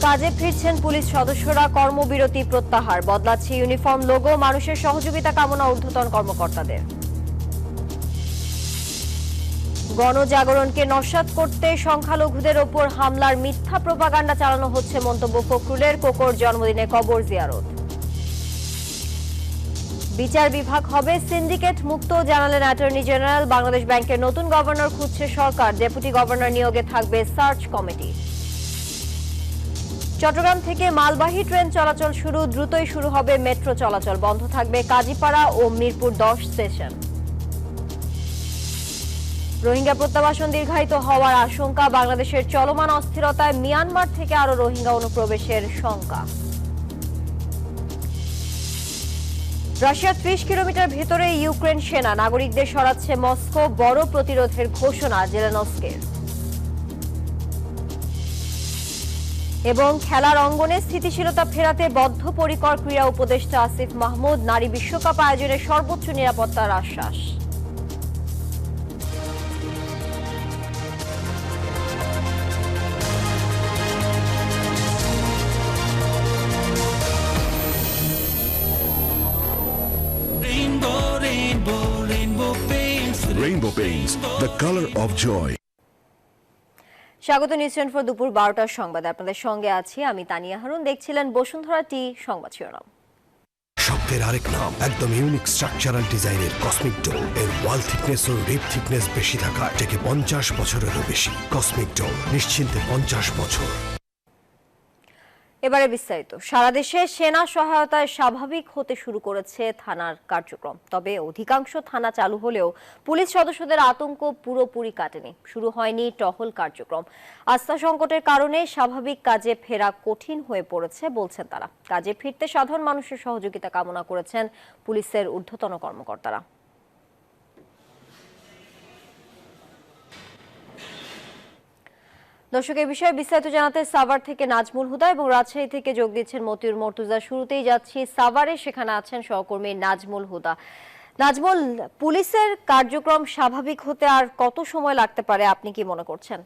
কাজে ফিরছেন পুলিশ সদস্যরা, কর্মবিরতি প্রত্যাহার, বদলাচ্ছে ইউনিফর্ম লোগো, মানুষের সহযোগিতা কামনা ঊর্ধ্বতন কর্মকর্তাদের। গণজাগরণকে নস্যাৎ করতে সংখ্যালঘুদের ওপর হামলার মিথ্যা প্রোপাগান্ডা চালানো হচ্ছে মন্তব্য ফখরুলের, কোকোর জন্মদিনে কবর জিয়ারত। বিচার বিভাগ হবে সিন্ডিকেট মুক্ত জানালেন অ্যাটর্নি জেনারেল। বাংলাদেশ ব্যাংকের নতুন গভর্নর খুঁজছে সরকার, ডেপুটি গভর্নর নিয়োগে থাকবে সার্চ কমিটি। চট্টগ্রাম থেকে মালবাহী ট্রেন চলাচল শুরু, দ্রুতই শুরু হবে মেট্রো চলাচল, বন্ধ থাকবে কাজীপাড়া ও মিরপুর 10 স্টেশন। রোহিঙ্গা প্রত্যাবাসন দীর্ঘায়িত হওয়ার আশঙ্কা, বাংলাদেশের চলমান অস্থিরতায় মিয়ানমার থেকে আরো রোহিঙ্গা অনুপ্রবেশের শঙ্কা। রাশিয়ার 30 কিলোমিটার ভেতরে ইউক্রেন সেনা, নাগরিকদের সরাচ্ছে মস্কো, বড় প্রতিরোধের ঘোষণা জেলেনস্কির। এবং খেলার অঙ্গনে স্থিতিশীলতা ফেরাতে বদ্ধপরিকর ক্রীড়া উপদেষ্টা আসিফ মাহমুদ, নারী বিশ্বকাপ আয়োজনে সর্বোচ্চ নিরাপত্তার আশ্বাস। Rainbow Paints, the color of joy. স্বাগত নিউজ 24 দুপুর 12টার সংবাদে আপনাদের সঙ্গে আছি আমি তানিয়া হারুন। দেখছিলেন বসুন্ধরা টি সংবাদ শিরোনাম। শব্দের আরেক নাম, একদম ইউনিক স্ট্রাকচারাল ডিজাইনের কসমিক ডোর। এর ওয়াল থিকনেস ও রিপ থিকনেস বেশি থাকা থেকে 50 বছরেরও বেশি। কসমিক ডোর, নিশ্চিন্তে 50 বছর। এবারে বিস্তারিত। সারা দেশে সেনা সহায়তায় স্বাভাবিক হতে শুরু করেছে থানার কার্যক্রম। তবে অধিকাংশ থানা চালু হলেও পুলিশ সদস্যদের আতঙ্ক পুরোপুরি কাটেনি। শুরু হয়নি টহল কার্যক্রম। আস্থা সংকটের কারণে স্বাভাবিক কাজে ফেরা কঠিন হয়ে পড়েছে বলছেন তারা। কাজে ফিরতে সাধারণ মানুষের সহযোগিতা কামনা করেছেন পুলিশের ঊর্ধ্বতন কর্মকর্তারা। দর্শক, এই বিষয়ে বিস্তারিত জানাতে সাভার থেকে নাজমুল হুদা এবং রাজশাহী থেকে যোগ দিচ্ছেন মতিউর মর্তুজা। শুরুতেই যাচ্ছি সাভারে, সেখানে আছেন সহকর্মী নাজমুল হুদা। নাজমুল, পুলিশের কার্যক্রম স্বাভাবিক হতে আর কত সময় লাগতে পারে আপনি কি মনে করছেন?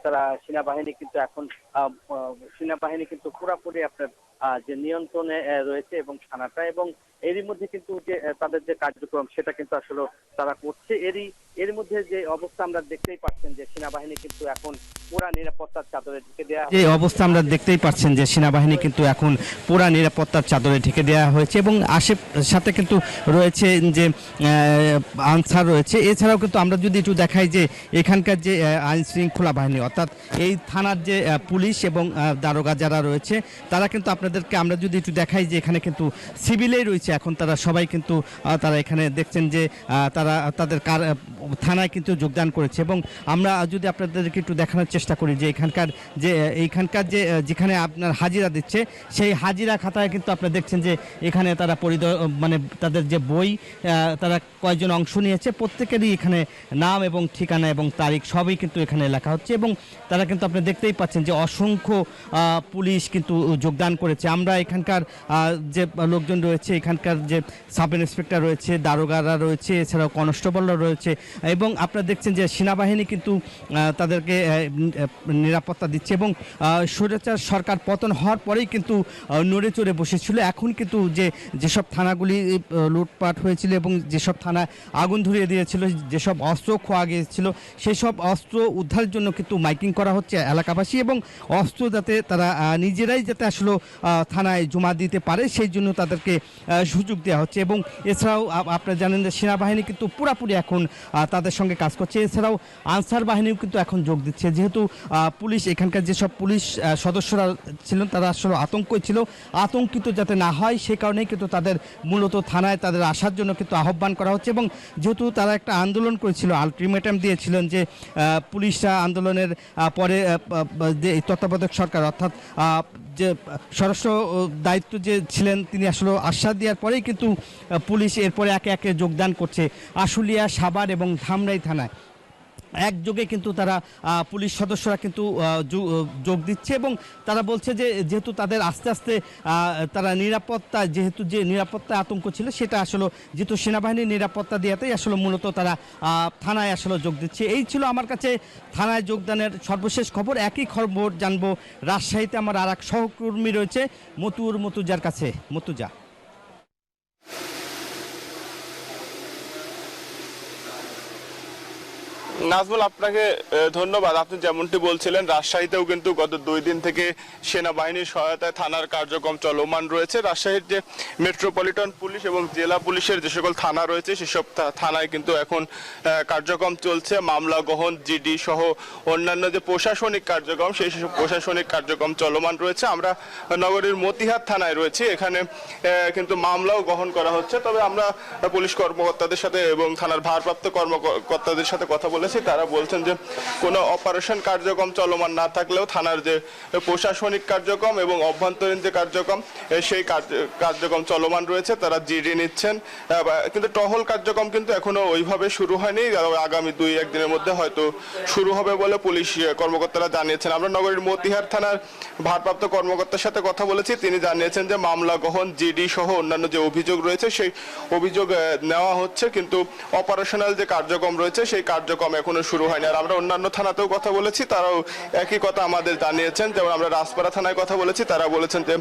তারা সেনাবাহিনী কিন্তু পুরোপুরি আপনার যে নিয়ন্ত্রণে রয়েছে এবং থানাটা, এবং এরই মধ্যে কিন্তু যে তাদের যে কার্যক্রম সেটা কিন্তু আসলে তারা করছে। এর মধ্যে যে অবস্থা আমরা দেখতেই পাচ্ছেন যে সেনাবাহিনী কিন্তু এখন পুরা নিরাপত্তার চাদরে ঢেকে দেওয়া হয়েছে এবং সাথে কিন্তু রয়েছে যে আনসার রয়েছে। এছাড়াও কিন্তু আমরা যদি একটু দেখাই যে এখানকার যে আইন শৃঙ্খলা বাহিনী অর্থাৎ এই থানার যে পুলিশ এবং দারোগা যারা রয়েছে তারা কিন্তু আপনাদেরকে আমরা যদি একটু দেখাই যে এখানে কিন্তু সিভিলেই রয়েছে। এখন তারা সবাই কিন্তু তারা এখানে দেখছেন যে তারা তাদের থানায় কিন্তু যোগদান করেছে। এবং আমরা যদি আপনাদেরকে একটু দেখানোর চেষ্টা করি যে এইখানকার যে যেখানে আপনার হাজিরা দিচ্ছে সেই হাজিরা খাতায় কিন্তু আপনারা দেখছেন যে এখানে তারা মানে তাদের যে বই তারা কয়েকজন অংশ নিয়েছে, প্রত্যেকেরই এখানে নাম এবং ঠিকানা এবং তারিখ সবই কিন্তু এখানে লেখা হচ্ছে। এবং তারা কিন্তু আপনি দেখতেই পাচ্ছেন যে অসংখ্য পুলিশ কিন্তু যোগদান করেছে। আমরা এখানকার যে লোকজন রয়েছে, এখানকার যে সাব ইন্সপেক্টর রয়েছে, দারোগারা রয়েছে, এছাড়াও কনস্টেবলরা রয়েছে এবং আপনারা দেখছেন যে সেনাবাহিনী কিন্তু তাদেরকে নিরাপত্তা দিচ্ছে। এবং স্বৈরাচার সরকার পতন হওয়ার পরেই কিন্তু নড়ে চড়ে বসেছিল। এখন কিন্তু যেসব থানাগুলি লুটপাট হয়েছিল এবং যেসব থানায় আগুন ধরিয়ে দিয়েছিল, যেসব অস্ত্র খোয়া গিয়েছিল, সেই সব অস্ত্র উদ্ধারের জন্য কিন্তু মাইকিং করা হচ্ছে এলাকাবাসী এবং অস্ত্র যাতে তারা নিজেরাই যাতে আসলে থানায় জমা দিতে পারে সেই জন্য তাদেরকে সুযোগ দেওয়া হচ্ছে। এবং এছাড়াও আপনারা জানেন যে সেনাবাহিনী কিন্তু পুরোপুরি এখন তাদের সঙ্গে কাজ করছে। এছাড়াও আনসার বাহিনীও কিন্তু এখন যোগ দিচ্ছে, যেহেতু পুলিশ এখানকার যেসব পুলিশ সদস্যরা ছিলেন তারা আসলে আতঙ্কিত যাতে না হয় সে কারণেই কিন্তু তাদের মূলত থানায় তাদের আসার জন্য কিন্তু আহ্বান করা হচ্ছে। এবং যেহেতু তারা একটা আন্দোলন করেছিল, আলটিমেটাম দিয়েছিলেন যে পুলিশরা আন্দোলনের পরে যে তত্ত্বাবধায়ক সরকার অর্থাৎ যে স্বরাষ্ট্র দায়িত্ব যে ছিলেন তিনি আসলে আশ্বাস দেওয়ার পরেই কিন্তু পুলিশ এরপরে একে একে যোগদান করছে আশুলিয়া, সাভার এবং ধামরাই থানায়। একযোগে কিন্তু তারা পুলিশ সদস্যরা কিন্তু যোগ দিচ্ছে এবং তারা বলছে যে যেহেতু তাদের আস্তে আস্তে তারা নিরাপত্তা যেহেতু যে নিরাপত্তা আতঙ্ক ছিল সেটা আসলে যেহেতু সেনাবাহিনীর নিরাপত্তা দেওয়াতেই আসলে মূলত তারা থানায় আসলে যোগ দিচ্ছে। এই ছিল আমার কাছে থানায় যোগদানের সর্বশেষ খবর। একই খবর জানবো রাজশাহীতে আমার আর এক সহকর্মী রয়েছে মতুজার কাছে। মতুজা, নাজমুল, আপনাকে ধন্যবাদ। আপনি যেমনটি বলছিলেন, রাজশাহীতেও কিন্তু গত 2 দিন থেকে সেনাবাহিনীর সহায়তায় থানার কার্যক্রম চলমান রয়েছে। রাজশাহীর যে মেট্রোপলিটন পুলিশ এবং জেলা পুলিশের যে সকল থানা রয়েছে সেসব থানায় কিন্তু এখন কার্যক্রম চলছে। মামলা গ্রহণ, জিডি সহ অন্যান্য যে প্রশাসনিক কার্যক্রম সেই সব প্রশাসনিক কার্যক্রম চলমান রয়েছে। আমরা নগরীর মতিহার থানায় রয়েছি, এখানে কিন্তু মামলাও গ্রহণ করা হচ্ছে। তবে আমরা পুলিশ কর্মকর্তাদের সাথে এবং থানার ভারপ্রাপ্ত কর্মকর্তাদের সাথে কথা বলেছি। তারা বলছেন যে কোনো অপারেশন কার্যক্রম চলমান না থাকলেও থানার যে প্রশাসনিক কার্যক্রম এবং অভ্যন্তরীণ যে কার্যক্রম সেই কার্যক্রম চলমান রয়েছে। তারা জিডি নিচ্ছেন, কিন্তু টহল কার্যক্রম কিন্তু এখনো ওইভাবে শুরু হয়নি। আগামী 2-1 দিনের মধ্যে হয়তো শুরু হবে বলে পুলিশ কর্মকর্তারা জানিয়েছেন। আমরা নগরীর মতিহার থানার ভারপ্রাপ্ত কর্মকর্তার সাথে কথা বলেছি, তিনি জানিয়েছেন যে মামলা গ্রহণ, জিডি সহ অন্যান্য যে অভিযোগ রয়েছে সেই অভিযোগ নেওয়া হচ্ছে, কিন্তু অপারেশনাল যে কার্যক্রম রয়েছে সেই কার্যক্রম এখনো শুরু হয়নি। আর আমরা অন্যান্য থানাতেও কথা বলেছি, তারাও একই কথা আমাদের জানিয়েছেন। যেমন আমরা রাজপাড়া থানায় কথা বলেছি, তারা বলেছেন যে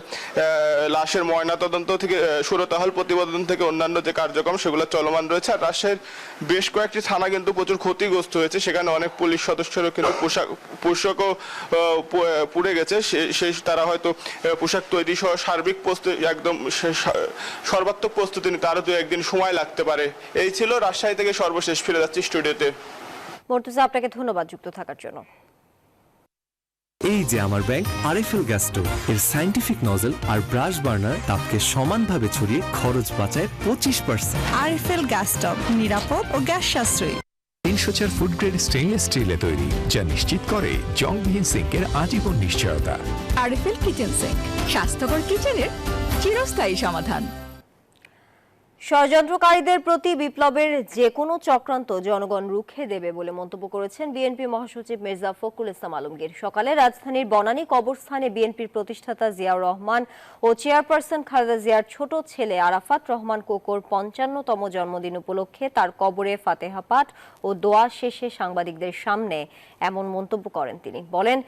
লাশের ময়নাতদন্ত থেকে সুরতহাল প্রতিবেদন থেকে অন্যান্য যে কার্যক্রম সেগুলো চলমান রয়েছে। আর রাজশাহীর বেশ কয়েকটি থানা কিন্তু প্রচুর ক্ষতিগ্রস্ত হয়েছে, সেখানে অনেক পুলিশ সদস্যরও কিন্তু পোশাকও পুড়ে গেছে। সেই তারা হয়তো পোশাক তৈরি সহ সার্বিক প্রস্তুতি একদম সর্বাত্মক প্রস্তুতি নিতে আরো 2-1 দিন সময় লাগতে পারে। এই ছিল রাজশাহী থেকে সর্বশেষ। ফিরে যাচ্ছি স্টুডিওতে। মর্তুজা, আপনাকে ধন্যবাদ যুক্ত থাকার জন্য। এই যে আমার ব্যাংক আরএফএল গ্যাস স্টোভ, এর সায়েন্টিফিক নজল আর ব্রাশ বার্নার তাপকে সমানভাবে ছড়িয়ে খরচ বাঁচায় 25%। আরএফএল গ্যাস স্টোভ নিরাপদ ও গ্যাস সাশ্রয়ী। 304 ফুড গ্রেড স্টেইনলেস স্টিলে তৈরি, যা নিশ্চিত করে জংবিহীন সিঙ্কের আজীবন নিশ্চয়তা। আরএফএল কিচেন সিঙ্ক, স্বাস্থ্যকর কিচেনের চিরস্থায়ী সমাধান। ষড়যন্ত্রকারীদের প্রতি বিপ্লবের যে কোনো চক্রান্ত জনগণ রুখে দেবে বলে মন্তব্য করেছেন বিএনপি মহাসচিব মির্জা ফখরুল ইসলাম আলমগীর। সকালে রাজধানীর বনানী কবরস্থানে বিএনপির প্রতিষ্ঠাতা জিয়াউর রহমান ও চেয়ারপারসন খালেদা জিয়ার ছোট ছেলে আরাফাত রহমান কোকোর 55তম জন্মদিন উপলক্ষে তার কবরে ফাতেহা পাঠ ও দোয়া শেষে সাংবাদিকদের সামনে এমন মন্তব্য করেন তিনি। বলেন,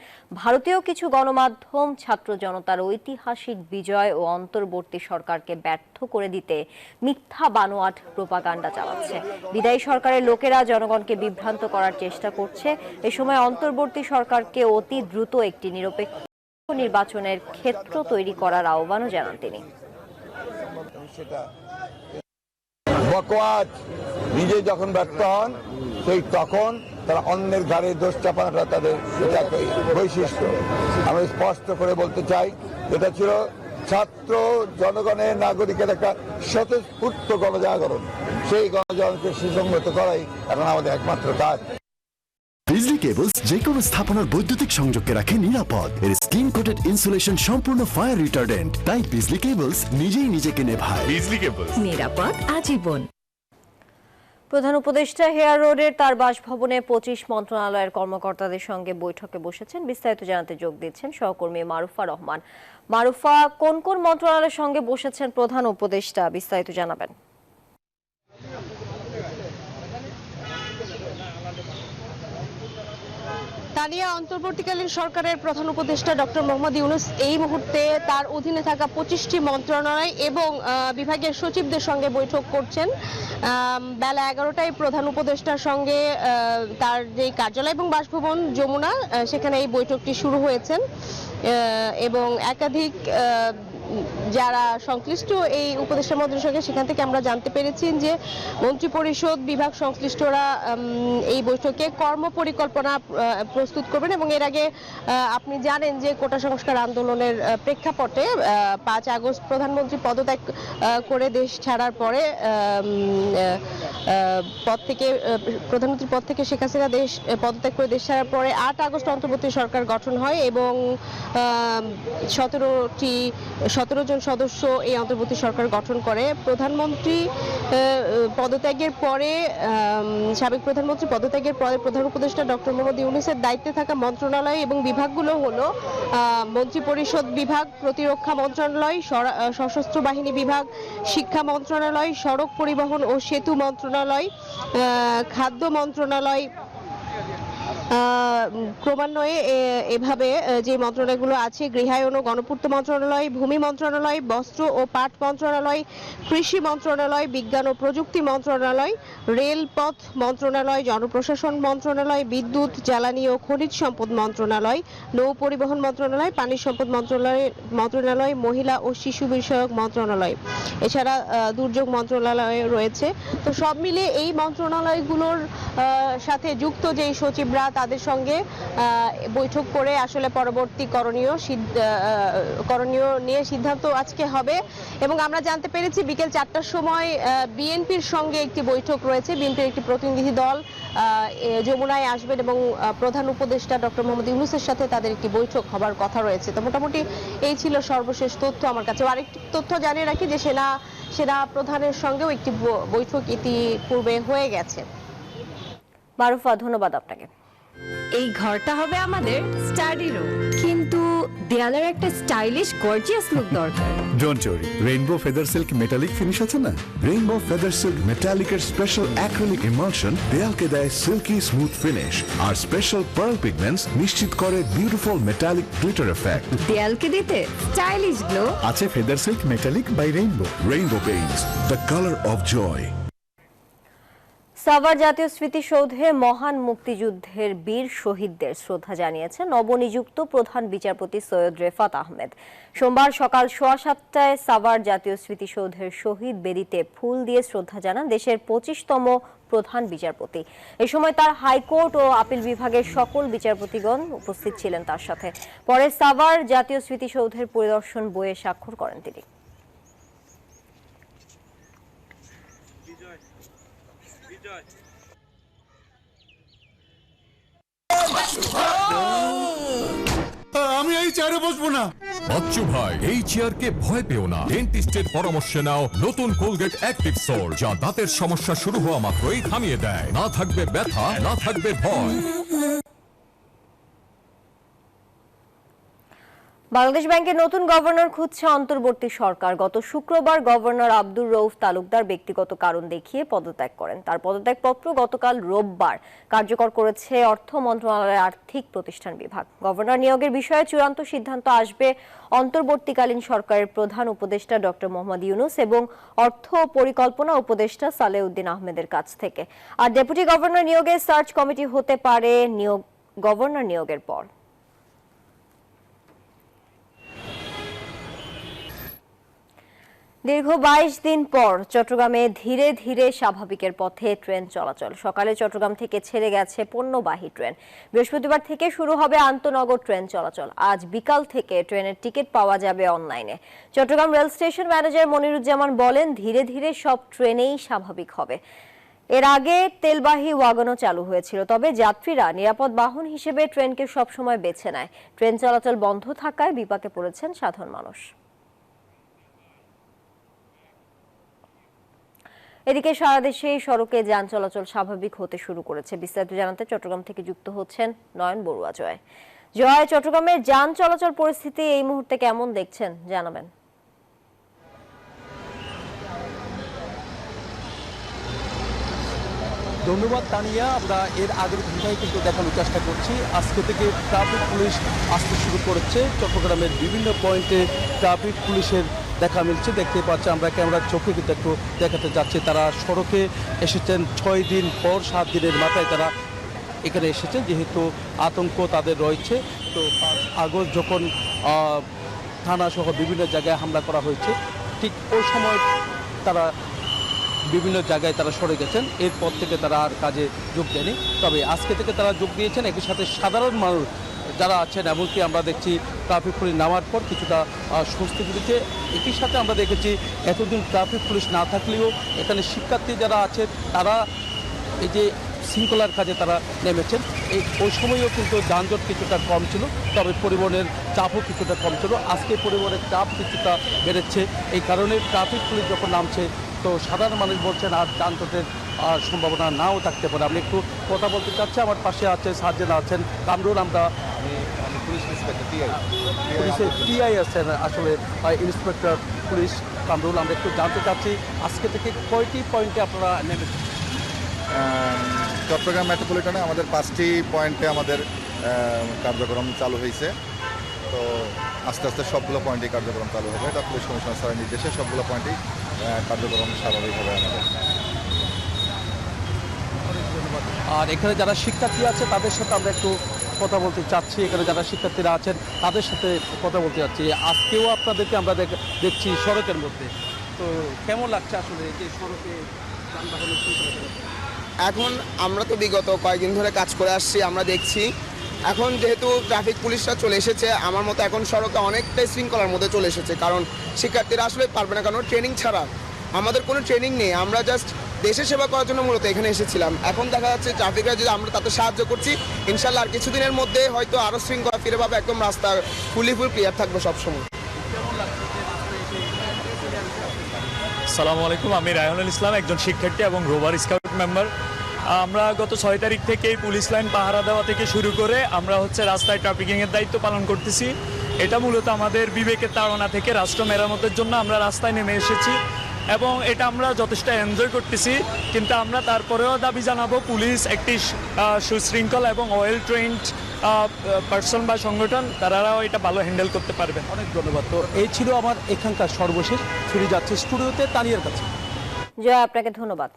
ভারতীয় কিছু গণমাধ্যম ছাত্র জনতার ঐতিহাসিক বিজয় ও অন্তর্বর্তী সরকারকে ব্যর্থ করে দিতে মিথ্যা বানোয়াট প্রোপাগান্ডা চালাচ্ছে। বিদায়ী সরকারের লোকেরা জনগণকে বিভ্রান্ত করার চেষ্টা করছে। এ সময় অন্তর্বর্তী সরকারকে অতি দ্রুত একটি নিরপেক্ষ নির্বাচনের ক্ষেত্র তৈরি করার আহ্বানও জানান তিনি। বকওয়াজ নিজে যখন ব্যর্থ হন সেই তখন তারা অন্যের ঘাড়ে দোষ চাপানোটা তাদের বৈশিষ্ট্য। আমরা স্পষ্ট করে বলতে চাই, এটা ছিল ছাত্র জনগণের নাগরিকের একটা স্বতঃস্ফূর্ত গণজাগরণ। সেই গণজাগরণকে সুসংগত করাই এখন আমাদের একমাত্র কাজ। বিজলি কেবলস যে কোনো স্থাপনার বৈদ্যুতিক সংযোগকে রাখে নিরাপদ। এর স্কিন কোটেড ইনসুলেশন সম্পূর্ণ ফায়ার রিটার্ডেন্ট, তাই বিজলি কেবলস নিজেই নিজেকে নেভায়। বিজলি কেবলস, নিরাপদ আজীবন। প্রধান উপদেষ্টা হেয়ার রোডের তার বাসভবনে 25 মন্ত্রণালয়ের কর্মকর্তাদের সঙ্গে বৈঠকে বসেছেন। বিস্তারিত জানাতে যোগ দিচ্ছেন সহকর্মী মারুফা রহমান। মারুফা, কোন কোন মন্ত্রণালয়ের সঙ্গে বসেছেন প্রধান উপদেষ্টা, বিস্তারিত জানাবেন। তানিয়া, অন্তর্বর্তীকালীন সরকারের প্রধান উপদেষ্টা ডক্টর মোহাম্মদ ইউনূস এই মুহূর্তে তার অধীনে থাকা 25টি মন্ত্রণালয় এবং বিভাগের সচিবদের সঙ্গে বৈঠক করছেন। বেলা 11টায় প্রধান উপদেষ্টার সঙ্গে তার যে কার্যালয় এবং বাসভবন যমুনা সেখানে এই বৈঠকটি শুরু হয়েছেন এবং একাধিক যারা সংশ্লিষ্ট এই উপদেষ্টা মন্ত্রীর সঙ্গে সেখান থেকে আমরা জানতে পেরেছি যে মন্ত্রিপরিষদ বিভাগ সংশ্লিষ্টরা এই বৈঠকে কর্মপরিকল্পনা প্রস্তুত করবেন। এবং এর আগে আপনি জানেন যে কোটা সংস্কার আন্দোলনের প্রেক্ষাপটে 5 আগস্ট প্রধানমন্ত্রী পদত্যাগ করে দেশ ছাড়ার পরে প্রধানমন্ত্রীর পদ থেকে শেখ হাসিনা পদত্যাগ করে দেশ ছাড়ার পরে 8 আগস্ট অন্তর্বর্তী সরকার গঠন হয় এবং 17টি 17 জন সদস্য এই অন্তর্বর্তী সরকার গঠন করে। প্রধানমন্ত্রী পদত্যাগের পরে সাবেক প্রধানমন্ত্রী পদত্যাগের পরে প্রধান উপদেষ্টা ডক্টর মোহাম্মদ ইউনূসের দায়িত্বে থাকা মন্ত্রণালয় এবং বিভাগগুলো হলো মন্ত্রিপরিষদ বিভাগ, প্রতিরক্ষা মন্ত্রণালয়, সশস্ত্র বাহিনী বিভাগ, শিক্ষা মন্ত্রণালয়, সড়ক পরিবহন ও সেতু মন্ত্রণালয়, খাদ্য মন্ত্রণালয়। ক্রমান্বয়ে এভাবে যে মন্ত্রণালয়গুলো আছে, গৃহায়ন ও গণপূর্ত মন্ত্রণালয়, ভূমি মন্ত্রণালয়, বস্ত্র ও পাট মন্ত্রণালয়, কৃষি মন্ত্রণালয়, বিজ্ঞান ও প্রযুক্তি মন্ত্রণালয়, রেলপথ মন্ত্রণালয়, জনপ্রশাসন মন্ত্রণালয়, বিদ্যুৎ, জ্বালানি ও খনিজ সম্পদ মন্ত্রণালয়, নৌ পরিবহন মন্ত্রণালয়, পানি সম্পদ মন্ত্রণালয়, মহিলা ও শিশু বিষয়ক মন্ত্রণালয়, এছাড়া দুর্যোগ মন্ত্রণালয় রয়েছে। তো সব মিলিয়ে এই মন্ত্রণালয়গুলোর সাথে যুক্ত যে সচিবরা, তাদের সঙ্গে বৈঠক করে আসলে পরবর্তী করণীয় নিয়ে সিদ্ধান্ত আজকে হবে। এবং আমরা জানতে পেরেছি বিকেল 4টার সময় বিএনপির সঙ্গে একটি বৈঠক রয়েছে। বিএনপির একটি প্রতিনিধি দল যমুনায় আসবেন এবং প্রধান উপদেষ্টা ডক্টর মোহাম্মদ ইউনূসের সাথে তাদের একটি বৈঠক হবার কথা রয়েছে। তো মোটামুটি এই ছিল সর্বশেষ তথ্য আমার কাছে। আরেকটি তথ্য জানিয়ে রাখি যে সেনা প্রধানের সঙ্গেও একটি বৈঠক ইতিপূর্বে হয়ে গেছে। মারুফা, ধন্যবাদ আপনাকে। এই ঘরটা হবে আমাদের স্টাডি রুম, কিন্তু দেয়ালের একটা স্টাইলিশ গর্জিয়াস লুক দরকার। Don't worry, Rainbow Feather Silk Metallic finish আছে না? রেইনবো ফেদার সিল্ক মেটালিকের স্পেশাল অ্যাক্রিলিক ইমালশন দেয়ালকে দেয় সিল্কি স্মুথ ফিনিশ, আর স্পেশাল পার্ল পিগমেন্টস নিশ্চিত করে বিউটিফুল মেটালিক গ্লিটার এফেক্ট। দেয়ালকে দিতে স্টাইলিশ গ্লো আছে Feather Silk Metallic by Rainbow. Rainbow Paints, the colour of joy. Savar জাতীয় স্মৃতিসৌধে মহান মুক্তিযুদ্ধের বীর শহীদদের শ্রদ্ধা জানিয়েছেন নবনিযুক্ত প্রধান বিচারপতি সৈয়দ রেফাত আহমেদ। সোমবার সকাল 7:15টায় সাভার জাতীয় স্মৃতিসৌধের শহীদ বেদিতে ফুল দিয়ে শ্রদ্ধা জানান দেশের 25তম প্রধান বিচারপতি। এ সময় তার হাইকোর্ট ও আপিল বিভাগের সকল বিচারপতিগণ উপস্থিত ছিলেন তার সাথে। পরে সাভার জাতীয় স্মৃতিসৌধের পরিদর্শন বইয়ে স্বাক্ষর করেন তিনি। আমি এই চেয়ারে বসবো না। বাচ্চু ভাই, এই চেয়ারকে ভয় পেও না। ডেন্টিস্টের পরামর্শে নাও নতুন কোলগেট অ্যাক্টিভ সোল, যা দাঁতের সমস্যা শুরু হওয়া মাত্রই থামিয়ে দেয়। না থাকবে ব্যথা, না থাকবে ভয়। বাংলাদেশ ব্যাংকের নতুন গভর্নর খুঁজছে অন্তর্বর্তী সরকার। গত শুক্রবার গভর্নর আব্দুর রউফ তালুকদার ব্যক্তিগত কারণ দেখিয়ে পদত্যাগ করেন। তার পদত্যাগপত্র গতকাল রোববার কার্যকর করেছে অর্থ মন্ত্রণালয়ের আর্থিক প্রতিষ্ঠান বিভাগ। গভর্নর নিয়োগের বিষয়ে চূড়ান্ত সিদ্ধান্ত আসবে অন্তর্বর্তীকালীন সরকারের প্রধান উপদেষ্টা ডক্টর মোহাম্মদ ইউনূস এবং অর্থ পরিকল্পনা উপদেষ্টা সালেউদ্দিন আহমেদের কাছ থেকে। আর ডেপুটি গভর্নর নিয়োগে সার্চ কমিটি হতে পারে গভর্নর নিয়োগের পর। দীর্ঘ 22 দিন পর চট্টগ্রামে ধীরে ধীরে স্বাভাবিকের পথে ট্রেন চলাচল। সকালে চট্টগ্রাম থেকে ছেড়ে গেছে পণ্যবাহী ট্রেন। বৃহস্পতিবার থেকে শুরু হবে আন্তনগর ট্রেন চলাচল। আজ বিকাল থেকে ট্রেনের টিকিট পাওয়া যাবে অনলাইনে। Chattogram rail station manager Moniruzzaman বলেন, ধীরে ধীরে সব ট্রেনেই স্বাভাবিক হবে। এর আগে তেলবাহী ওয়াগনও চালু হয়েছিল, তবে যাত্রীরা নিরাপদ বাহন হিসেবে ট্রেনকে সবসময় বেছে নেয়। ট্রেন চলাচল বন্ধ থাকায় বিপাকে পড়েছেন সাধারণ মানুষ। এদিকে সারা দেশে সড়কে যান চলাচল স্বাভাবিক হতে শুরু করেছে। বিস্তারিত জানাতে চট্টগ্রাম থেকে যুক্ত হচ্ছেন নয়ন বড়ুয়া। জয়, চট্টগ্রামের যান চলাচল পরিস্থিতি এই মুহূর্তে কেমন দেখছেন জানাবেন। ধন্যবাদ তানিয়া। আমরা এর আগের ঘন্টায় কিন্তু দেখানোর চেষ্টা করছি। আজকে থেকে ট্রাফিক পুলিশ আসতে শুরু করেছে। চট্টগ্রামের বিভিন্ন পয়েন্টে ট্রাফিক পুলিশের দেখা মিলছে। দেখতে পাচ্ছি আমরা ক্যামেরার চোখে কিন্তু একটু দেখাতে যাচ্ছি। তারা সড়কে এসেছেন 6 দিন পর, 7 দিনের মাথায় তারা এখানে এসেছেন, যেহেতু আতঙ্ক তাদের রয়েছে। তো 5 আগস্ট যখন থানাসহ বিভিন্ন জায়গায় হামলা করা হয়েছে, ঠিক ওই সময় তারা বিভিন্ন জায়গায় তারা সরে গেছেন। এরপর থেকে তারা আর কাজে যোগ দেয়নি। তবে আজকে থেকে তারা যোগ দিয়েছেন। একই সাথে সাধারণ মানুষ যারা আছেন, এমনকি আমরা দেখছি ট্রাফিক পুলিশ নামার পর কিছুটা স্বস্তি দিচ্ছে। একই সাথে আমরা দেখেছি এতদিন ট্রাফিক পুলিশ না থাকলেও এখানে শিক্ষার্থী যারা আছে তারা এই যে শৃঙ্খলার কাজে তারা নেমেছেন। ওই সময়ও কিন্তু যানজট কিছুটা কম ছিল, তবে পরিবহনের চাপও কিছুটা কম ছিল। আজকে পরিবহনের চাপ কিছুটা বেড়েছে, এই কারণে ট্রাফিক পুলিশ যখন নামছে তো সাধারণ মানুষ বলছেন আর যানজটের সম্ভাবনা নাও থাকতে পারে। আমি একটু কথা বলতে চাচ্ছি, আমার পাশে আছে সার্জেন আছেন কামরুল, আমরা পুলিশের টিআই আছেন আসলে ইন্সপেক্টর পুলিশ কামরুল। আমরা একটু জানতে চাচ্ছি আজকে থেকে কয়টি পয়েন্টে আপনারা নেমেছেন? চট্টগ্রাম মেট্রোপলিটনে আমাদের 5টি পয়েন্টে আমাদের কার্যক্রম চালু হয়েছে। তো আস্তে আস্তে সবগুলো পয়েন্টেই কার্যক্রম চালু হবে। এটা পুলিশ কমিশনার স্যারের নির্দেশে সবগুলো পয়েন্টেই কার্যক্রম স্বাভাবিক হবে আমাদের। আর এখানে যারা শিক্ষার্থী আছে তাদের সাথে আমরা একটু কথা বলতে চাচ্ছি। এখানে যারা শিক্ষার্থীরা আছেন তাদের সাথে কথা বলতে চাচ্ছি। আজকেও আপনাদেরকে আমরা দেখছি সড়কের মধ্যে, তো কেমন লাগছে আসলে যে সড়কে যানবাহনের শৃঙ্খলা? এখন আমরা তো বিগত কয়েকদিন ধরে কাজ করে আসছি, আমরা দেখছি এখন যেহেতু ট্রাফিক পুলিশরা চলে এসেছে, আমার মতো এখন সড়কে অনেকটাই শৃঙ্খলার মধ্যে চলে এসেছে। কারণ শিক্ষার্থীরা আসলে পারবে না, কারণ ট্রেনিং ছাড়া আমাদের কোনো ট্রেনিং নেই। আমরা জাস্ট দেশের সেবা করার জন্য মূলত এখানে এসেছিলাম। এখন দেখা যাচ্ছে ট্রাফিকরা যদি আমরা তাতে সাহায্য করছি, ইনশাল্লাহ আর কিছুদিনের মধ্যে হয়তো আরও শৃঙ্খলা ফিরে পাবে, একদম রাস্তা ফুল ক্লিয়ার থাকবে সবসময়। আসসালামু আলাইকুম, আমি রায়হানুল ইসলাম, একজন শিক্ষার্থী এবং রোভার স্কাউট মেম্বার। আমরা গত 6 তারিখ থেকেই পুলিশ লাইন পাহারা দেওয়া থেকে শুরু করে আমরা রাস্তায় ট্রাফিকিংয়ের দায়িত্ব পালন করতেছি। এটা মূলত আমাদের বিবেকের তাড়না থেকে রাষ্ট্র মেরামতের জন্য আমরা রাস্তায় নেমে এসেছি এবং এটা আমরা যথেষ্ট এনজয় করতেছি। কিন্তু আমরা তারপরেও দাবি জানাবো পুলিশ একটি সুশৃঙ্খল এবং ওয়েল ট্রেন্ড পার্সন বা সংগঠন, তারাও এটা ভালো হ্যান্ডেল করতে পারবে। অনেক ধন্যবাদ। তো এই ছিল আমার এখানকার সর্বশেষ। ফিরে যাচ্ছে স্টুডিওতে তানিয়ার কাছে। জয়, আপনাকে ধন্যবাদ।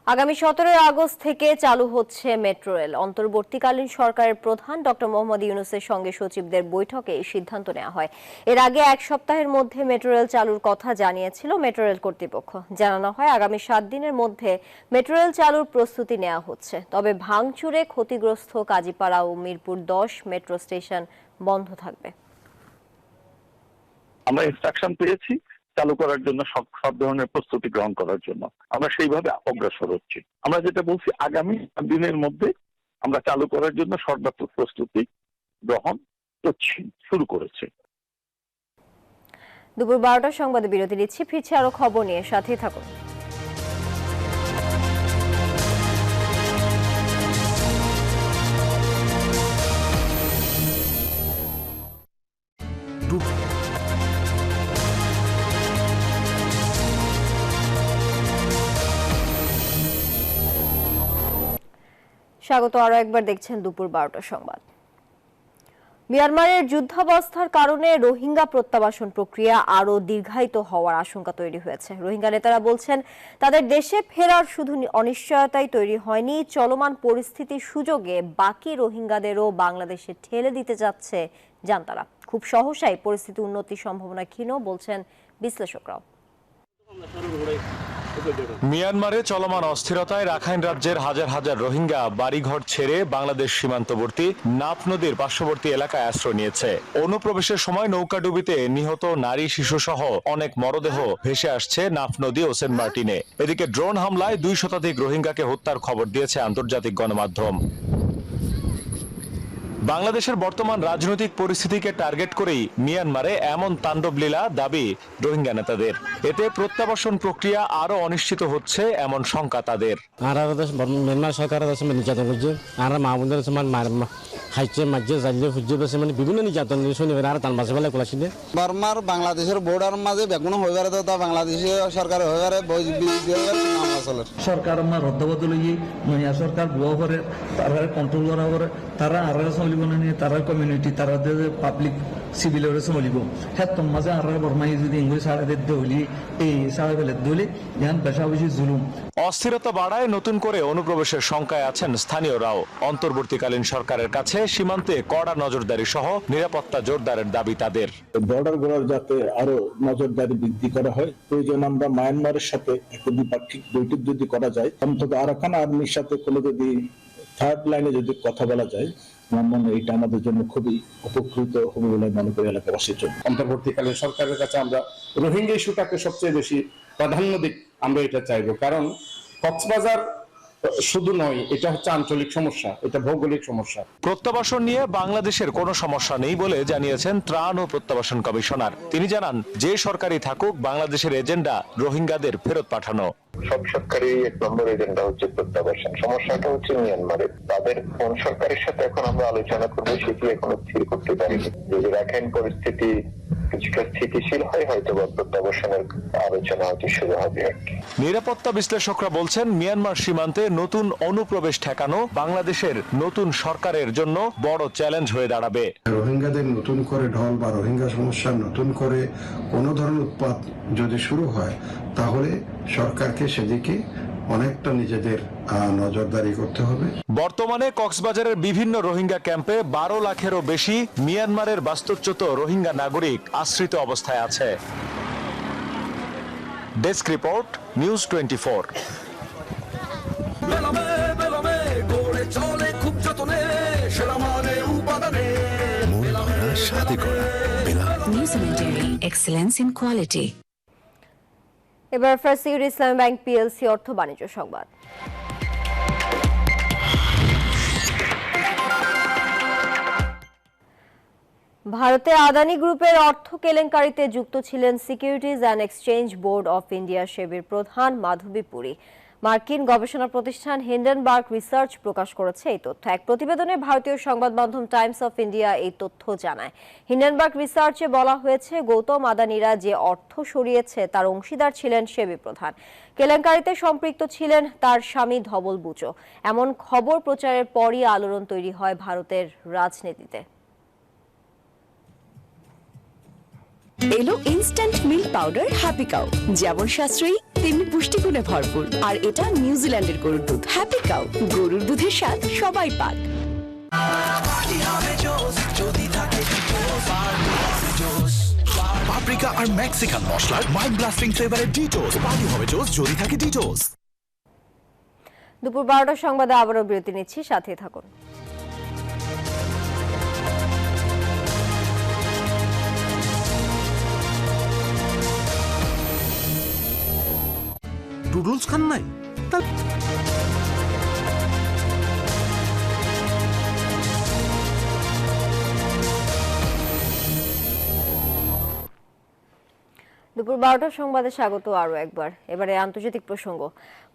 আগামী 17 আগস্ট থেকে চালু হচ্ছে মেট্রো রেল। অন্তর্বর্তীকালীন সরকারের প্রধান ডক্টর মোহাম্মদ ইউনূসের সঙ্গে সচিবদের বৈঠকে এই সিদ্ধান্ত নেওয়া হয়। এর আগে 1 সপ্তাহের মধ্যে মেট্রো রেল চালুর কথা জানিয়েছিল মেট্রো রেল কর্তৃপক্ষ। জানানো হয় আগামী 7 দিনের মধ্যে মেট্রো রেল চালুর প্রস্তুতি নেওয়া হচ্ছে। তবে ভাঙচুরে ক্ষতিগ্রস্ত কাজীপাড়া ও মিরপুর 10 মেট্রো স্টেশন বন্ধ থাকবে। আমরা ইনস্ট্রাকশন পেয়েছি চালু করার জন্য সব ধরনের প্রস্তুতি গ্রহণ করার জন্য আমরা সেইভাবে অগ্রসর হচ্ছি। আমরা যেটা বলছি আগামী দিনের মধ্যে আমরা চালু করার জন্য সর্বাত্মক প্রস্তুতি গ্রহণ করছি, শুরু করেছি। দুপুর 12টার সংবাদে বিরতি নিচ্ছি, ফিরছি আরো খবর নিয়ে, সাথেই থাকুন। স্বাগত, আরো একবার দেখছেন দুপুর 12টার সংবাদ। মিয়ানমারের যুদ্ধাবস্থার কারণে রোহিঙ্গা প্রত্যাবাসন প্রক্রিয়া আরো দীর্ঘায়িত হওয়ার আশঙ্কা তৈরি হয়েছে। রোহিঙ্গা নেতারা বলছেন তাদের দেশে ফেরার শুধু অনিশ্চয়তাই তৈরি হয়নি, চলমান পরিস্থিতির সুযোগে বাকি রোহিঙ্গাদেরও বাংলাদেশে ঠেলে দিতে যাচ্ছে জান্তারা। খুব সহসাই পরিস্থিতি উন্নতির সম্ভাবনা ক্ষীণ বলছেন বিশ্লেষকরাও। মিয়ানমারে চলমান অস্থিরতায় রাখাইন রাজ্যের হাজার হাজার রোহিঙ্গা বাড়িঘর ছেড়ে বাংলাদেশ সীমান্তবর্তী নাফ নদীর পার্শ্ববর্তী এলাকায় আশ্রয় নিয়েছে। অনুপ্রবেশের সময় নৌকাডুবিতে নিহত নারী শিশু সহ অনেক মরদেহ ভেসে আসছে নাফ নদী ও সেন্ট মার্টিনে। এদিকে ড্রোন হামলায় 2 শতাধিক রোহিঙ্গাকে হত্যার খবর দিয়েছে আন্তর্জাতিক গণমাধ্যম। বাংলাদেশের বর্তমান রাজনৈতিক পরিস্থিতিকে টার্গেট করেই মিয়ানমারে এমন তাণ্ডবলীলা দাবি রোহিঙ্গা নেতাদের। এতে প্রত্যাবাসন প্রক্রিয়া আরো অনিশ্চিত হচ্ছে এমন শঙ্কা তাদের। মিয়ানমার সরকার নির্যাতন করছে, আর মা বোনদের খাইছে মাঝে জালিয়ে ফুজিয়ে বসে বিভিন্ন নির্যাতন শুনে আর তার মাঝে বেলা কোলাছিলে বর্মার বাংলাদেশের বর্ডার মাঝে বেগুন হয়ে পারে তো বাংলাদেশের সরকার হয়ে পারে সরকার রদ্দবদলি নয়া সরকার বুয়া করে তারা কন্ট্রোল করা করে তারা আর চলিব না নিয়ে তারা কমিউনিটি তারা পাবলিক সিভিলের চলিব হেতম মাঝে আর বর্মাই যদি ইংলিশ সাড়ে দলি এই সাড়ে বেলে দলি ইয়ান বেশা বেশি জুলুম। অস্থিরতা বাড়ায় নতুন করে অনুপ্রবেশের শঙ্কায় আছেন স্থানীয়রাও। অন্তর্বর্তীকালীন সরকারের কাছে সীমান্তে কড়া নজরদারি সহ নিরাপত্তা জোরদারের দাবি তাদের। বর্ডার গুলোর যাতে আরো নজরদারি বৃদ্ধি করা হয়, প্রয়োজন আমরা মায়ানমারের সাথে একটা দ্বিপাক্ষিক বৈঠক যদি করা যায়, অন্তত আরাকান আর্মির সাথে কোনো যদি থার্ড লাইনে যদি কথা বলা যায়, আমার মনে হয় এটা আমাদের জন্য খুবই উপকৃত হবে বলে মনে করি এলাকাবাসীর জন্য। অন্তর্বর্তীকালীন সরকারের কাছে আমরা রোহিঙ্গা ইস্যুটাকে সবচেয়ে বেশি প্রাধান্য দিক আমরা এটা চাইবো, কারণ কক্সবাজার শুধু নয়, এটা হচ্ছে আঞ্চলিক সমস্যা, এটা ভৌগোলিক সমস্যা। প্রত্যাবাসন নিয়ে বাংলাদেশের কোনো সমস্যা নেই বলে জানিয়েছেন ত্রাণ ও প্রত্যাবাসন কমিশনার। তিনি জানান, যে সরকারই থাকুক, বাংলাদেশের এজেন্ডা রোহিঙ্গাদের ফেরত পাঠানো। সব সরকারই 1 নম্বর এজেন্ডা হচ্ছে প্রত্যাবাসন। সমস্যাটা হচ্ছে মিয়ানমারের। তাদের কোন সরকারের সাথে এখন আমরা আলোচনা করবো সেটি এখনো স্থির করতে পারিনি। যদি রাখাইন পরিস্থিতি কিছুটা স্থিতিশীল হয়, হয়তো বা প্রত্যাবাসনের আলোচনা হয়তো শুরু হবে। নিরাপত্তা বিশ্লেষকরা বলছেন, মিয়ানমার সীমান্তে নতুন অনুপ্রবেশ ঠেকানো বাংলাদেশের নতুন সরকারের জন্য বড় চ্যালেঞ্জ হয়ে দাঁড়াবে। রোহিঙ্গাদের নতুন করে ঢল বা রোহিঙ্গা সমস্যা নতুন করে কোনো ধরনের উৎপাত যদি শুরু হয়, তাহলে সরকারকে সেদিকে অনেকটা নিজেদের নজরদারি করতে হবে। বর্তমানে কক্সবাজারের বিভিন্ন রোহিঙ্গা ক্যাম্পে 12 লাখেরও বেশি মিয়ানমারের বাস্তুচ্যুত রোহিঙ্গা নাগরিক আশ্রিত অবস্থায় আছে। Desk report, news 24। Excellence in quality. এবার ফার্সিউর ইসলামী ব্যাংক পিএলসি অর্থ বাণিজ্য সংবাদ। ভারতে আদানি গ্রুপের অর্থ কেলেঙ্কারিতে যুক্ত ছিলেন Securities and Exchange Board of India সেবির প্রধান মাধবী পুরী। মার্কিন গবেষণা প্রতিষ্ঠান হিন্ডেনবার্গ রিসার্চ প্রকাশ করেছে এই তথ্য। এক প্রতিবেদনে ভারতীয় সংবাদ মাধ্যম টাইমস অফ ইন্ডিয়া এই তথ্য জানায়। হিন্ডেনবার্গ রিসার্চে বলা হয়েছে, গৌতম আদানিরা যে অর্থ সরিয়েছে তার অংশীদার ছিলেন সেবি প্রধান। কেলেঙ্কারিতে সম্পৃক্ত ছিলেন তার স্বামী ধবল বুচো। এমন খবর প্রচারের পরই আলোড়ন তৈরি হয় ভারতের রাজনীতিতে। এলো instant milk powder happy cow, যেমন সাশ্রয়ী তেমনি পুষ্টিগুণে ভরপুর। আর এটা নিউজিল্যান্ডের গরুর দুধ। হ্যাপি কাউ, গরুর দুধের স্বাদ সবাই পাক। পাপরিকা আর মেক্সিকান মশলার মাইন্ড ব্লাস্টিং ফ্লেভারের ডিটোস। পার্টি হবে জোস যদি থাকে ডিটোস। দুপুর 12টার সংবাদে আবারও বিরতি নিচ্ছি, সাথে থাকুন। নুডলস খান নাই? দুপুর 12টার সংবাদে স্বাগত আরও একবার। এবারে আন্তর্জাতিক প্রসঙ্গ।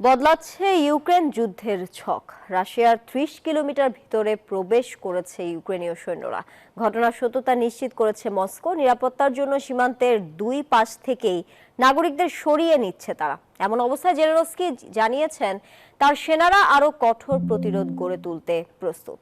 বদলাচ্ছে ইউক্রেন যুদ্ধের ছক। রাশিয়ার 30 কিলোমিটার ভিতরে প্রবেশ করেছে ইউক্রেনীয় সৈন্যরা। ঘটনার সত্যতা নিশ্চিত করেছে মস্কো। নিরাপত্তার জন্য সীমান্তের দুই পাশ থেকেই নাগরিকদের সরিয়ে নিচ্ছে তারা। এমন অবস্থায় জেলেনস্কি জানিয়েছেন, তার সেনারা আরও কঠোর প্রতিরোধ গড়ে তুলতে প্রস্তুত।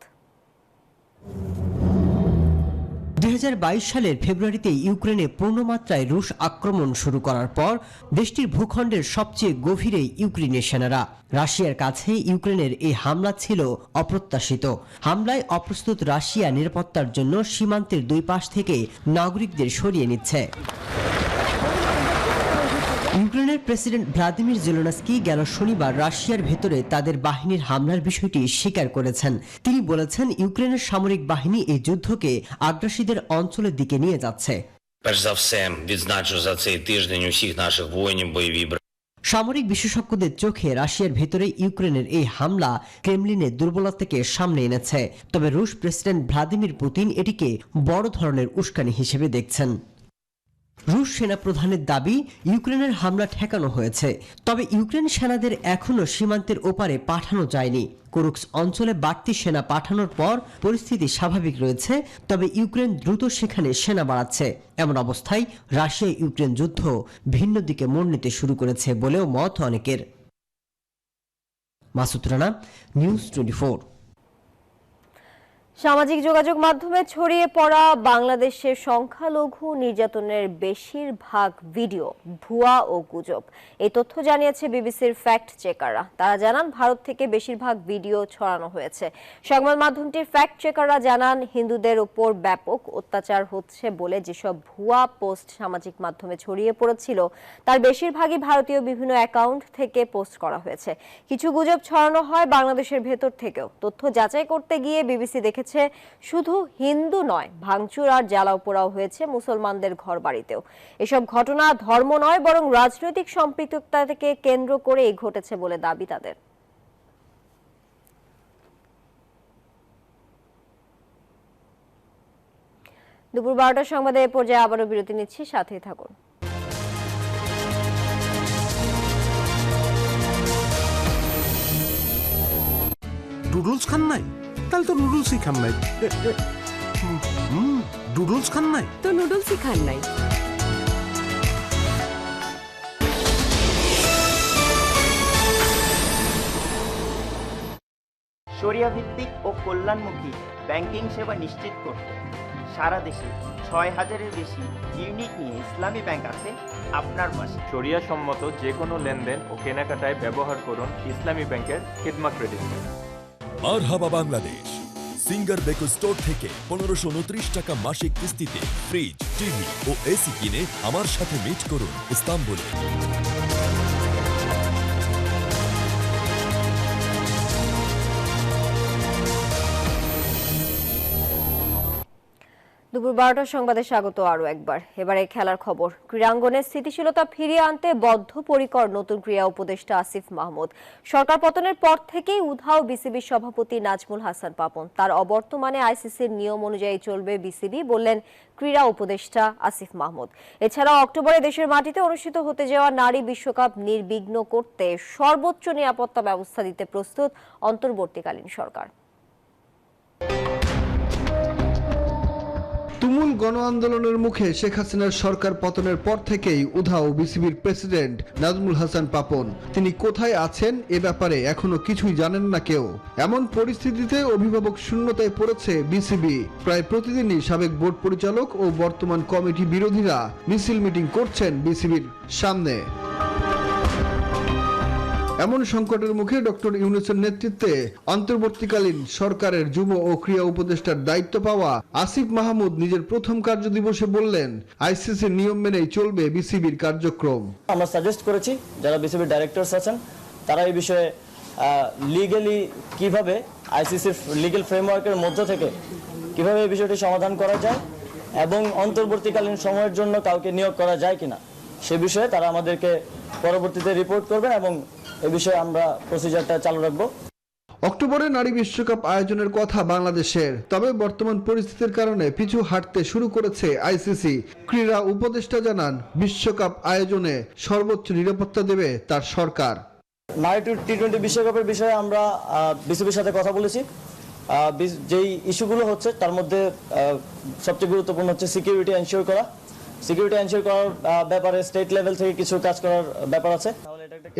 2022 সালের ফেব্রুয়ারিতে ইউক্রেনে পূর্ণমাত্রায় রুশ আক্রমণ শুরু করার পর দেশটির ভূখণ্ডের সবচেয়ে গভীরে ইউক্রেনের সেনারা। রাশিয়ার কাছে ইউক্রেনের এই হামলা ছিল অপ্রত্যাশিত। হামলায় অপ্রস্তুত রাশিয়া নিরাপত্তার জন্য সীমান্তের দুই পাশ থেকে নাগরিকদের সরিয়ে নিচ্ছে। ইউক্রেনের প্রেসিডেন্ট ভ্লাদিমির জেলেনস্কি গেল শনিবার রাশিয়ার ভেতরে তাদের বাহিনীর হামলার বিষয়টি স্বীকার করেছেন। তিনি বলেছেন, ইউক্রেনের সামরিক বাহিনী এই যুদ্ধকে আগ্রাসীদের অঞ্চলের দিকে নিয়ে যাচ্ছে। সামরিক বিশেষজ্ঞদের চোখে রাশিয়ার ভেতরে ইউক্রেনের এই হামলা ক্রেমলিনের দুর্বলতাকে সামনে এনেছে। তবে রুশ প্রেসিডেন্ট ভ্লাদিমির পুতিন এটিকে বড় ধরনের উস্কানি হিসেবে দেখছেন। রুশ সেনাপ্রধানের দাবি, ইউক্রেনের হামলা ঠেকানো হয়েছে, তবে ইউক্রেন সেনাদের এখনও সীমান্তের ওপারে পাঠানো যায়নি। কুরুক্স অঞ্চলে বাড়তি সেনা পাঠানোর পর পরিস্থিতি স্বাভাবিক রয়েছে, তবে ইউক্রেন দ্রুত সেখানে সেনা বাড়াচ্ছে। এমন অবস্থায় রাশিয়া ইউক্রেন যুদ্ধ ভিন্ন দিকে মোড় নিতে শুরু করেছে বলেও মত অনেকের। মাসুদ রানা, নিউজ 24। সামাজিক যোগাযোগ মাধ্যমে ছড়িয়ে পড়া বাংলাদেশের সংখ্যালঘু নির্যাতনের বেশিরভাগ ভিডিও ভুয়া ও গুজব। এই তথ্য জানিয়েছে বিবিসির ফ্যাক্ট চেকাররা। তারা জানান, ভারত থেকে বেশিরভাগ ভিডিও ছড়ানো হয়েছে। সংবাদ মাধ্যমটির ফ্যাক্ট চেকাররা জানান, হিন্দুদের উপর ব্যাপক অত্যাচার হচ্ছে বলে যেসব ভুয়া পোস্ট সামাজিক মাধ্যমে ছড়িয়ে পড়েছিল তার বেশিরভাগই ভারতীয় বিভিন্ন অ্যাকাউন্ট থেকে পোস্ট করা হয়েছে। কিছু গুজব ছড়ানো হয় বাংলাদেশের ভেতর থেকেও। তথ্য যাচাই করতে গিয়ে বিবিসি দেখেছে উঠেছে শুধু হিন্দু নয়, ভাঙচুর আর জ্বালাও পোড়াও হয়েছে মুসলমানদের ঘরবাড়িতেও। এসব ঘটনা ধর্ম নয় বরং রাজনৈতিক সম্পৃক্ততাকে কেন্দ্র করেই ঘটেছে বলে দাবি তাদের। দুপুর 12টার সংবাদে এ পর্যায়ে আবারও বিরতি নিচ্ছি, সাথেই থাকুন। নুডলস খান নাই? তাহলে তো নুডলসই খান নাই। নুডলস খান নাই তো নুডলসই খান নাই। শরিয়া ভিত্তিক ও কল্যাণমুখী ব্যাংকিং সেবা নিশ্চিত করতে সারা দেশে ৬,০০০-এর বেশি ইউনিট নিয়ে ইসলামী ব্যাংক আছে আপনার পাশে। শরিয়া সম্মত যে কোনো লেনদেন ও কেনাকাটায় ব্যবহার করুন ইসলামী ব্যাংকের খিদমা ক্রেডিট কার্ড। মারহাবা বাংলাদেশ সিঙ্গার ডেকো স্টোর থেকে 1529 টাকা মাসিক কিস্তিতে ফ্রিজ, টিভি ও এসি কিনে আমার সাথে মিট করুন ইস্তাম্বুলে। দুপুর 12টার সংবাদে স্বাগত আরও একবার। এবারে খেলার খবর। ক্রীড়াঙ্গনে স্থিতিশীলতা ফিরিয়ে আনতে বদ্ধপরিকর নতুন ক্রীড়া উপদেষ্টা আসিফ মাহমুদ। সরকার পতনের পর থেকেই উধাও বিসিবির সভাপতি নাজমুল হাসান পাপন। তার অবর্তমানে আইসিসির নিয়ম অনুযায়ী চলবে বিসিবি বললেন ক্রীড়া উপদেষ্টা আসিফ মাহমুদ। এছাড়াও অক্টোবরে দেশের মাটিতে অনুষ্ঠিত হতে যাওয়া নারী বিশ্বকাপ নির্বিঘ্ন করতে সর্বোচ্চ নিরাপত্তা ব্যবস্থা দিতে প্রস্তুত অন্তর্বর্তীকালীন সরকার। তুমুল গণ আন্দোলনের মুখে শেখ হাসিনার সরকার পতনের পর থেকেই উধাও বিসিবির প্রেসিডেন্ট নাজমুল হাসান পাপন। তিনি কোথায় আছেন এ ব্যাপারে এখনো কিছুই জানেন না কেউ। এমন পরিস্থিতিতে অভিভাবক শূন্যতায় পড়েছে বিসিবি। প্রায় প্রতিদিনই সাবেক বোর্ড পরিচালক ও বর্তমান কমিটি বিরোধীরা মিছিল মিটিং করছেন বিসিবির সামনে। এমন সংকটের মুখে ডক্টর ইউনূসের নেতৃত্বে অন্তর্বর্তীকালীন সরকারের যুব ও ক্রীড়া উপদেষ্টার দায়িত্ব পাওয়া আসিফ মাহমুদ নিজের প্রথম কার্যদিবসে বললেন আইসিসির নিয়ম মেনেই চলবে বিসিবির কার্যক্রম। আমরা সাজেস্ট করেছি যারা বিসিবির ডাইরেক্টরস আছেন তারা এই বিষয়ে লিগ্যালি কিভাবে আইসিসির লিগ্যাল ফ্রেমওয়ার্কের মধ্য থেকে কিভাবে এই বিষয়টি সমাধান করা যায় এবং অন্তর্বর্তীকালীন সময়ের জন্য কাউকে নিয়োগ করা যায় কিনা সে বিষয়ে তারা আমাদেরকে পরবর্তীতে রিপোর্ট করবেন এবং এই বিষয়ে আমরা প্রসিজারটা চালু রাখবো। অক্টোবরে নারী বিশ্বকাপ আয়োজনের কথা বাংলাদেশের, তবে বর্তমান পরিস্থিতির কারণে পিছু হাঁটতে শুরু করেছে আইসিসি। ক্রীড়া উপদেষ্টা জানান বিশ্বকাপ আয়োজনে সর্বোচ্চ নিরাপত্তা দেবে তার সরকার। নারী টি-20 বিশ্বকাপের বিষয়ে আমরা বিসিবির সাথে কথা বলেছি। যেই ইস্যুগুলো হচ্ছে তার মধ্যে সবচেয়ে গুরুত্বপূর্ণ হচ্ছে সিকিউরিটি এনশিওর করা। সিকিউরিটি এনশিওর করার ব্যাপারে স্টেট লেভেল থেকে কিছু কাজ করার ব্যাপার আছে।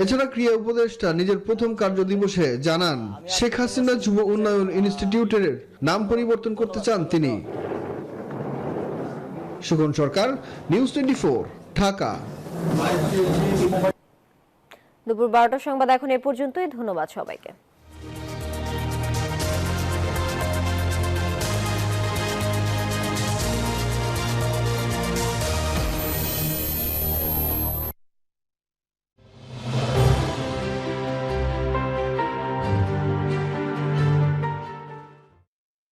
এছাড়া ক্রীড়া উপদেষ্টা নিজের প্রথম কার্যদিবসে জানান শেখ হাসিনা যুব উন্নয়ন ইনস্টিটিউটের নাম পরিবর্তন করতে চান তিনি। সুগন সরকার, নিউজ 24, ঢাকা। দুপুর 12টার সংবাদ এখন এ পর্যন্তই। ধন্যবাদ সবাইকে।